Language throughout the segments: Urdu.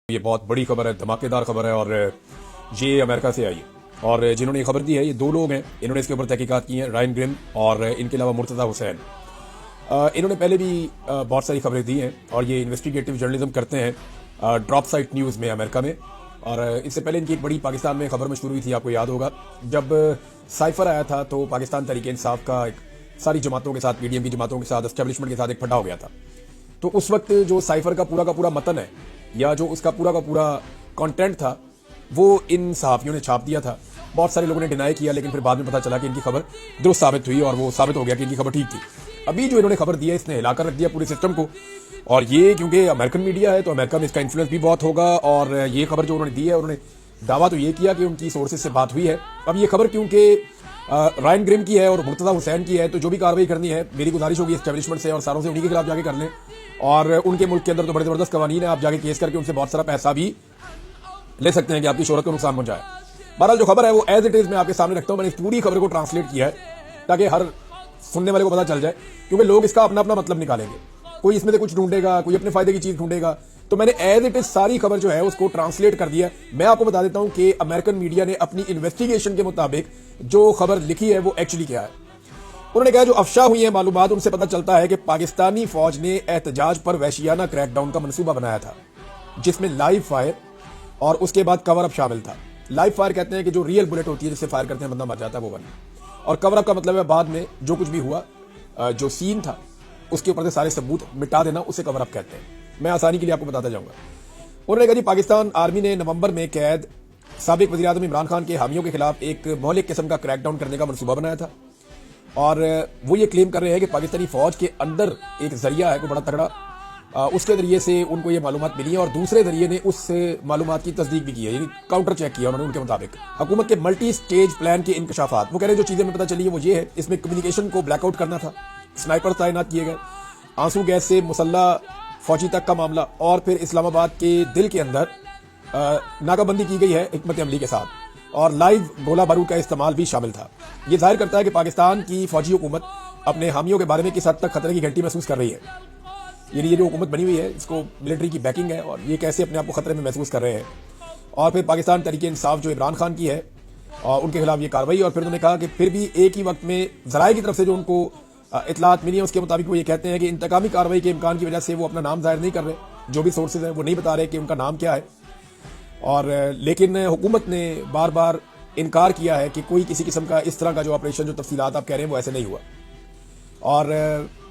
یہ بہت بڑی خبر ہے، دھماکے دار خبر ہے، اور یہ امریکہ سے آئی ہے، اور جنہوں نے یہ خبر دی ہے یہ دو لوگ ہیں، انہوں نے اس کے اوپر تحقیقات کی ہیں، رائن گرم اور ان کے علاوہ مرتضی حسین۔ انہوں نے پہلے بھی بہت ساری خبریں دی ہیں اور یہ انویسٹیگیٹو جرنلزم کرتے ہیں ڈراپ سائٹ نیوز میں امریکہ میں۔ اور اس سے پہلے ان کی ایک بڑی پاکستان میں خبر مشہور ہوئی تھی، آپ کو یاد ہوگا جب سائفر آیا تھا تو پاکستان تحریک انصاف کا ایک ساری جماعتوں کے ساتھ، پی ڈی ایم کی جماعتوں کے ساتھ، اسٹیبلشمنٹ کے ساتھ ایک پھڈا ہو گیا تھا۔ تو اس وقت جو سائفر کا پورا متن ہے یا جو اس کا پورا کانٹینٹ تھا وہ ان صحافیوں نے چھاپ دیا تھا۔ بہت سارے لوگوں نے ڈینائی کیا، لیکن پھر بعد میں پتا چلا کہ ان کی خبر درست ثابت ہوئی اور وہ ثابت ہو گیا کہ ان کی خبر ٹھیک تھی۔ ابھی جو انہوں نے خبر دی ہے اس نے ہلا کر رکھ دیا پورے سسٹم کو، اور یہ کیونکہ امریکن میڈیا ہے تو امریکہ میں اس کا انفلوئنس بھی بہت ہوگا، اور یہ خبر جو انہوں نے دی ہے، انہوں نے دعویٰ تو یہ کیا کہ ان کی سورسز سے بات ہوئی ہے۔ اب یہ خبر کیونکہ رائن گرم کی ہے اور مرتضی حسین کی ہے تو جو بھی کارروائی کرنی ہے میری گزارش ہوگی اسٹیبلشمنٹ سے اور ساروں سے انہی کے خلاف جا کے کر لیں، اور ان کے ملک کے اندر تو بڑے زبردست قوانین ہیں، آپ جا کے کیس کر کے ان سے بہت سارا پیسہ بھی لے سکتے ہیں کہ آپ کی شہرت کو نقصان پہنچائے۔ بہرحال جو خبر ہے وہ ایز اٹ از میں آپ کے سامنے رکھتا ہوں، میں نے اس پوری خبر کو ٹرانسلیٹ کیا ہے تاکہ ہر سننے والے کو پتا چل جائے، کیونکہ لوگ اس کا اپنا مطلب نکالیں گے، کوئی اس میں سے کچھ ڈھونڈے گا، کوئی اپنے فائدے کی چیز ڈھونڈے گا، تو میں نے ایز اٹ از ساری خبر جو ہے اس کو ٹرانسلیٹ کر دیا۔ میں آپ کو بتا دیتا ہوں کہ امریکن میڈیا نے اپنی انویسٹیگیشن کے مطابق جو خبر لکھی ہے وہ ایکچولی کیا ہے۔ انہوں نے کہا جو افشا ہوئی ہیں معلومات ان سے پتہ چلتا ہے کہ پاکستانی فوج نے احتجاج پر وحشیانہ کریک ڈاؤن کا منصوبہ بنایا تھا، جس میں لائیو فائر اور اس کے بعد کور اپ شامل تھا۔ لائیو فائر کہتے ہیں کہ جو ریئل بلٹ ہوتی ہے جس سے فائر کرتے ہیں بندہ مر جاتا ہے، وہ بنا، اور کور اپ کا مطلب ہے بعد میں جو کچھ بھی ہوا، جو سین تھا اس کے اوپر سے سارے ثبوت مٹا دینا، اسے کور اپ کہتے ہیں۔ میں آسانی کے لیے آپ کو بتاتا جاؤں گا۔ انہوں نے کہا جی پاکستان آرمی نے نومبر میں قید سابق وزیر اعظم عمران خان کے حامیوں کے خلاف ایک مہلک قسم کا کریک ڈاؤن کرنے کا منصوبہ بنایا تھا، اور وہ یہ کلیم کر رہے ہیں کہ پاکستانی فوج کے اندر ایک ذریعہ ہے کوئی بڑا تگڑا، اس کے ذریعے سے ان کو یہ معلومات ملی ہے، اور دوسرے ذریعے نے اس معلومات کی تصدیق بھی کی ہے، یعنی کاؤنٹر چیک کیا انہوں نے ان کے مطابق۔ حکومت کے ملٹی سٹیج پلان کے انکشافات، وہ کہہ رہے ہیں جو چیزیں ہمیں پتہ چلی ہے وہ یہ ہے، اس میں کمیونیکیشن کو بلیک آؤٹ کرنا تھا، سنائپر تعینات کیے گئے، آنسو گیس سے مسلح فوجی تک کا معاملہ، اور پھر اسلام آباد کے دل کے اندر ناکہ بندی کی گئی ہے حکمت عملی کے ساتھ، اور لائیو گولہ بارود کا استعمال بھی شامل تھا۔ یہ ظاہر کرتا ہے کہ پاکستان کی فوجی حکومت اپنے حامیوں کے بارے میں کس حد تک خطرے کی گھنٹی محسوس کر رہی ہے، یعنی یہ جو حکومت بنی ہوئی ہے اس کو ملٹری کی بیکنگ ہے، اور یہ کیسے اپنے آپ کو خطرے میں محسوس کر رہے ہیں۔ اور پھر پاکستان تحریک انصاف جو عمران خان کی ہے اور ان کے خلاف یہ کارروائی، اور پھر انہوں نے کہا کہ پھر بھی ایک ہی وقت میں ذرائع کی طرف سے جو ان کو اطلاعات ملی ہیں اس کے مطابق وہ یہ کہتے ہیں کہ انتقامی کارروائی کے امکان کی وجہ سے وہ اپنا نام ظاہر نہیں کر رہے، جو بھی سورسز ہیں وہ نہیں بتا رہے کہ ان کا نام کیا ہے، اور لیکن حکومت نے بار بار انکار کیا ہے کہ کوئی کسی قسم کا اس طرح کا جو آپریشن جو تفصیلات آپ کہہ رہے ہیں وہ ایسے نہیں ہوا، اور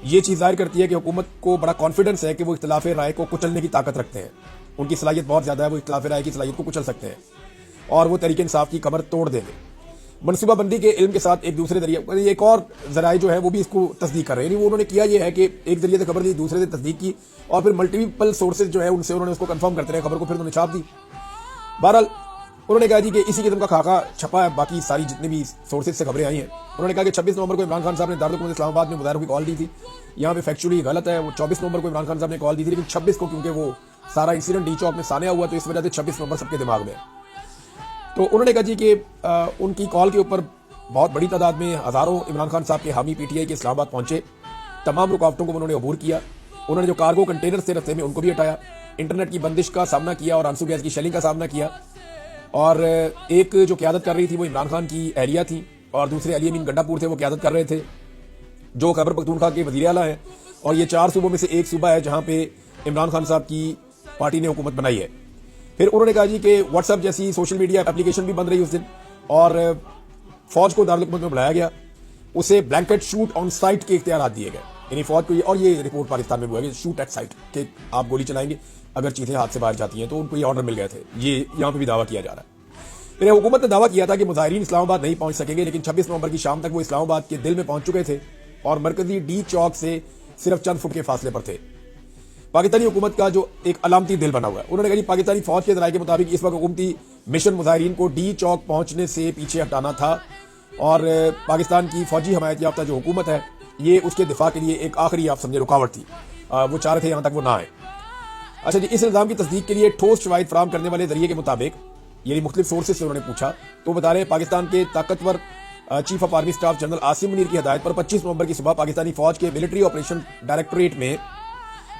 یہ چیز ظاہر کرتی ہے کہ حکومت کو بڑا کانفیڈنس ہے کہ وہ اختلاف رائے کو کچلنے کی طاقت رکھتے ہیں، ان کی صلاحیت بہت زیادہ ہے، وہ اختلاف رائے کی صلاحیت کو کچل سکتے ہیں اور وہ تحریک انصاف کی کمر توڑ دیں گے۔ منصوبہ بندی کے علم کے ساتھ ایک دوسرے ذریعے، ایک اور ذرائع جو ہے وہ بھی اس کو تصدیق کر رہے ہیں، یعنی وہ انہوں نے کیا یہ ہے کہ ایک ذریعے سے خبر دی، دوسرے سے تصدیق کی، اور پھر ملٹیپل سورسز جو ہے ان سے انہوں نے اس کو کنفرم کرتے رہے خبر کو، پھر انہوں نے چھاپ دی۔ بہرحال انہوں نے کہا جی کہ اسی قسم کا خاکہ چھپا ہے باقی ساری جتنی بھی سورسز سے خبریں آئی ہیں۔ انہوں نے کہا کہ 26 نومبر کو عمران خان صاحب نے دارالحکومت اسلام آباد میں مظاہروں کی کال دی تھی، یہاں پہ فیکچولی غلط ہے، وہ 24 نومبر کو عمران خان صاحب نے کال دی تھی، لیکن 26 کو کیونکہ وہ سارا انسیڈنٹ ڈی چوک میں سانحہ ہوا تو اس وجہ سے 26 نومبر سب کے دماغ میں۔ تو انہوں نے کہا جی کہ ان کی کال کے اوپر بہت بڑی تعداد میں ہزاروں عمران خان صاحب کے حامی پی ٹی آئی کے اسلام آباد پہنچے، تمام رکاوٹوں کو انہوں نے عبور کیا، انہوں نے جو کارگو کنٹینر سے رستے میں ان کو بھی ہٹایا، انٹرنیٹ کی بندش کا سامنا کیا اور آنسو گیس کی شیلنگ کا سامنا کیا، اور ایک جو قیادت کر رہی تھی وہ عمران خان کی اہلیہ تھی، اور دوسرے علی امین گنڈا پور تھے وہ قیادت کر رہے تھے جو خیبر پختونخوا کے وزیر اعلیٰ ہیں، اور یہ 4 صوبوں میں سے ایک صوبہ ہے جہاں پہ عمران خان صاحب کی پارٹی نے حکومت بنائی ہے۔ پھر انہوں نے کہا جی کہ واٹس ایپ جیسی سوشل میڈیا اپلیکیشن بھی بند رہی اس دن، اور فوج کو دارالحکومت میں بلایا گیا، اسے بلینکٹ شوٹ آن سائٹ کے اختیارات دیے گئے، یعنی فوج کو اور یہ رپورٹ پاکستان میں ہوا ہے کہ شوٹ ایٹ سائٹ کہ آپ گولی چلائیں گے اگر چیزیں ہاتھ سے باہر جاتی ہیں، تو ان کو یہ آرڈر مل گئے تھے، یہ یہاں پہ بھی دعویٰ کیا جا رہا ہے۔ پھر حکومت نے دعویٰ کیا تھا کہ مظاہرین اسلام آباد نہیں پہنچ سکیں گے، لیکن 26 نومبر کی شام تک وہ اسلام آباد کے دل میں پہنچ چکے تھے اور مرکزی ڈی چوک سے صرف چند فٹ کے فاصلے پر تھے۔ پاکستانی حکومت کا جو ایک علامتی دل بنا ہوا ہے، انہوں نے کہا کہ پاکستانی فوج کے ذرائع کے مطابق اس وقت حکومتی مشن مظاہرین کو ڈی چوک پہنچنے سے پیچھے ہٹانا تھا، اور پاکستان کی فوجی حمایت یافتہ جو حکومت ہے یہ اس کے دفاع کے لیے ایک آخری آپ سمجھے رکاوٹ تھی، وہ چاہ رہے تھے یہاں تک وہ نہ آئے۔ اچھا جی، اس الزام کی تصدیق کے لیے ٹھوس شواہد فراہم کرنے والے ذریعے کے مطابق، یعنی مختلف سورسز سے انہوں نے پوچھا تو وہ بتا رہے ہیں پاکستان کے طاقتور chief of army staff general Asim Munir کی ہدایت پر 25 نومبر کی صبح پاکستانی فوج کے ملٹری آپریشن ڈائریکٹوریٹ میں